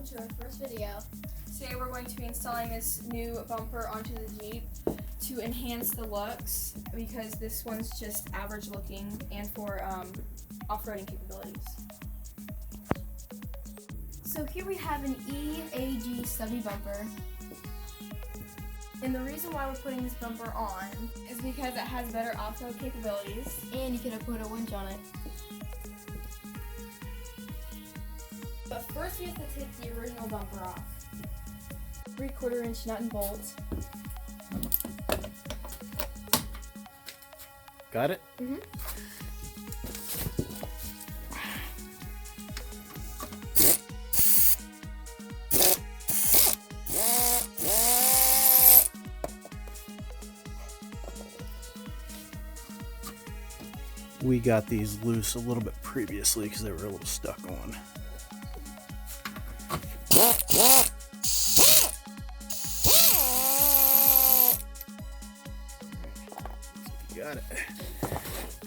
welcome to our first video. Today we're going to be installing this new bumper onto the Jeep to enhance the looks because this one's just average looking and for off-roading capabilities. So here we have an EAG stubby bumper. And the reason why we're putting this bumper on is because it has better off-road capabilities. And you can put a winch on it. But first we have to take the original bumper off. 3/4 inch nut and bolt. Got it? Mm-hmm. We got these loose a little bit previously because they were a little stuck on. You got it.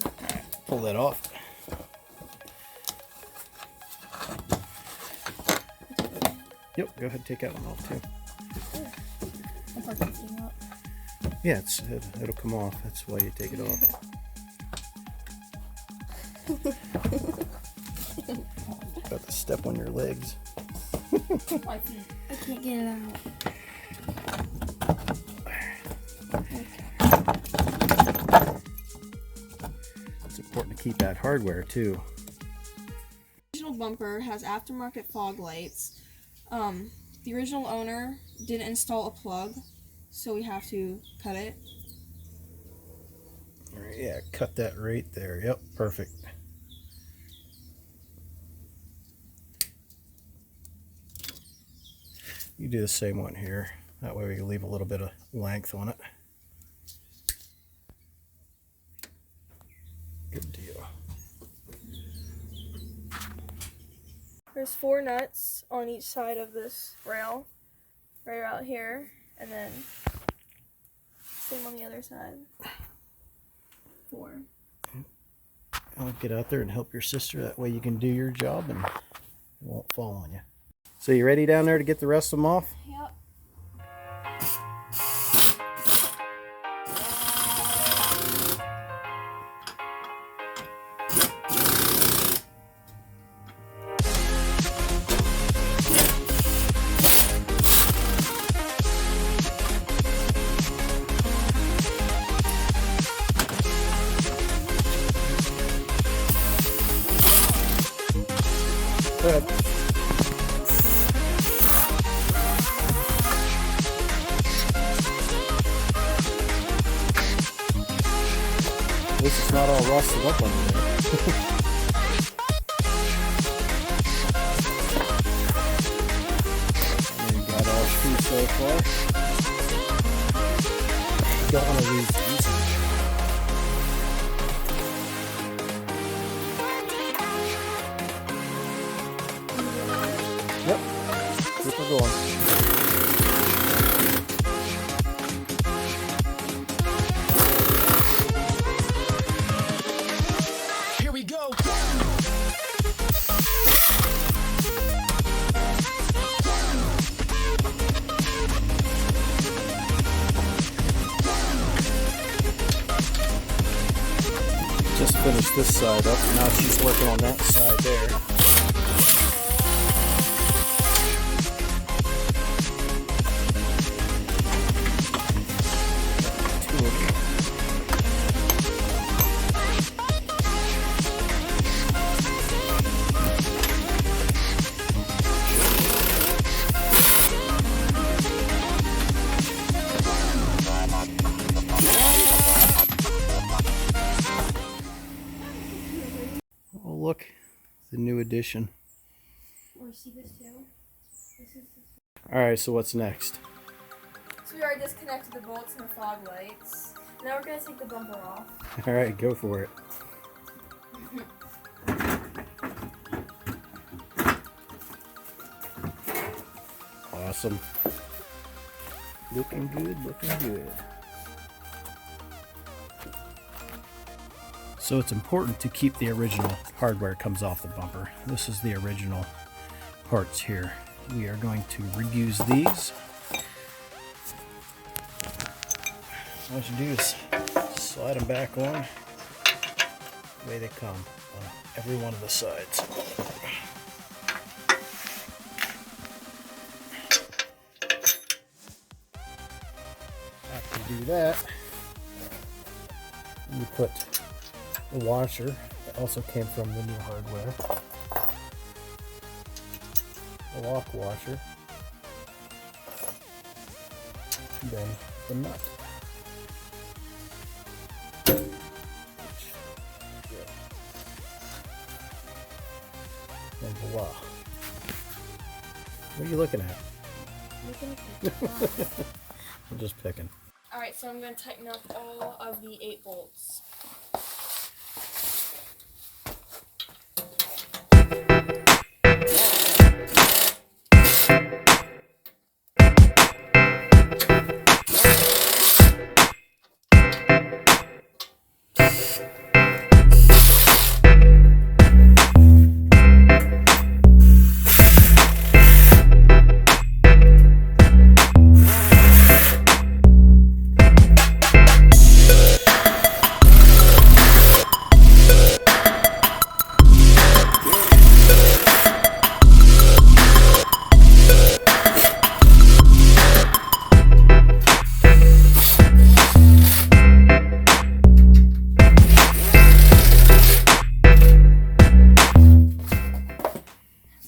Alright, pull that off. Yep, go ahead and take that one off too. Yeah, it'll come off. That's why you take it off. About to step on your legs. I can't get it out. It's important to keep that hardware too. The original bumper has aftermarket fog lights. The original owner didn't install a plug, so we have to cut it. All right, yeah, cut that right there. Yep, perfect. You do the same one here. That way we can leave a little bit of length on it. Good deal. There's 4 nuts on each side of this rail, right out here, and then same on the other side. 4. I'll get out there and help your sister. That way you can do your job and it won't fall on you. So you ready down there to get the rest of them off? Yep. Go ahead. At least it's not all rusted up under there. And you got all 2 so far. Don't want to lose these. Yep, keep her going. Here we go. Just finished this side up, now she's working on that side there. Oh look, the new addition. Or see this too? Alright, so what's next? So we already disconnected the bolts and the fog lights. Now we're going to take the bumper off. Alright, go for it. Awesome. Looking good, looking good. So it's important to keep the original hardware comes off the bumper. This is the original parts here. we are going to reuse these. What you do is slide them back on the way they come on every one of the sides. After you do that, you put the washer that also came from the new hardware, the lock washer, then the nut. And voila. What are you looking at? I'm just picking. Alright, so I'm going to tighten up all of the 8 bolts.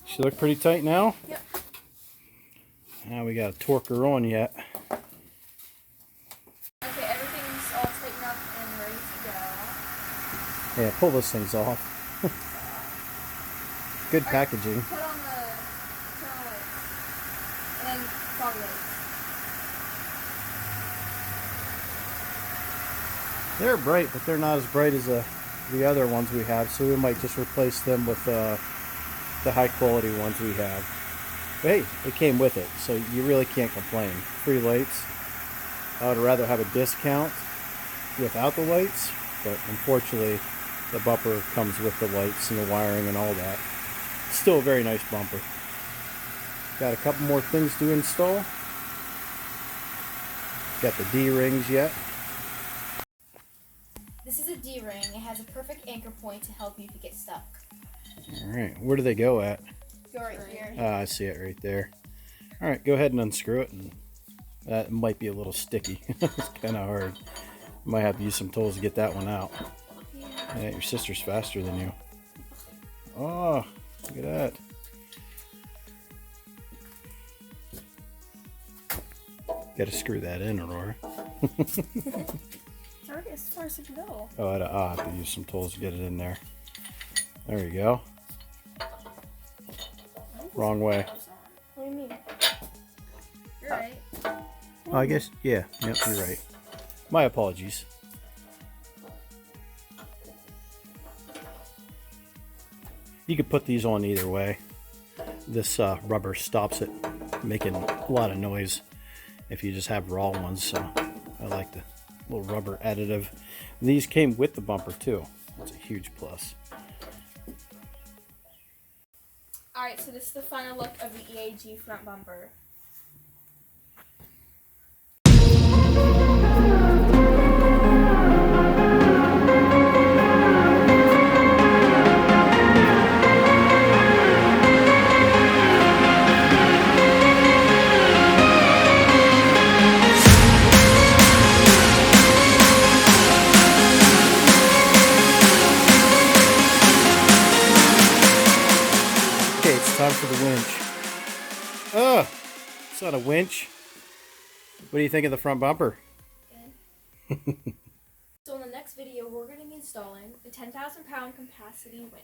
She look pretty tight now? Yep. Now we got to torque her on yet. Okay, everything's all tightened up and ready to go. Yeah, pull those things off. Good packaging. Put on the lights. And then fog lights. They're bright, but they're not as bright as the other ones we have, so we might just replace them with the high quality ones we have. But hey, it came with it, so you really can't complain. Free lights. I would rather have a discount without the lights, but unfortunately the bumper comes with the lights and the wiring and all that. Still a very nice bumper. Got a couple more things to install. Got the D-rings yet. This is a D-ring. It has a perfect anchor point to help you if you get stuck. Alright, where do they go at? Go right here. I see it right there. Alright, go ahead and unscrew it. And that might be a little sticky. It's kind of hard. Might have to use some tools to get that one out. Yeah, your sister's faster than you. Oh, look at that. Got to screw that in, Aurora. Already as far as it can go. Oh, I'll have to use some tools to get it in there. There you go. Wrong way. What do you mean? You're right. Oh, I guess, yeah. Yep, you're right. My apologies. You could put these on either way. This rubber stops it making a lot of noise if you just have raw ones, so I like the little rubber additive. These came with the bumper too. That's a huge plus. Alright, so this is the final look of the EAG front bumper. Okay, it's time for the winch. Oh, it's not a winch. What do you think of the front bumper? Good. So in the next video, we're going to be installing the 10,000 pound capacity winch.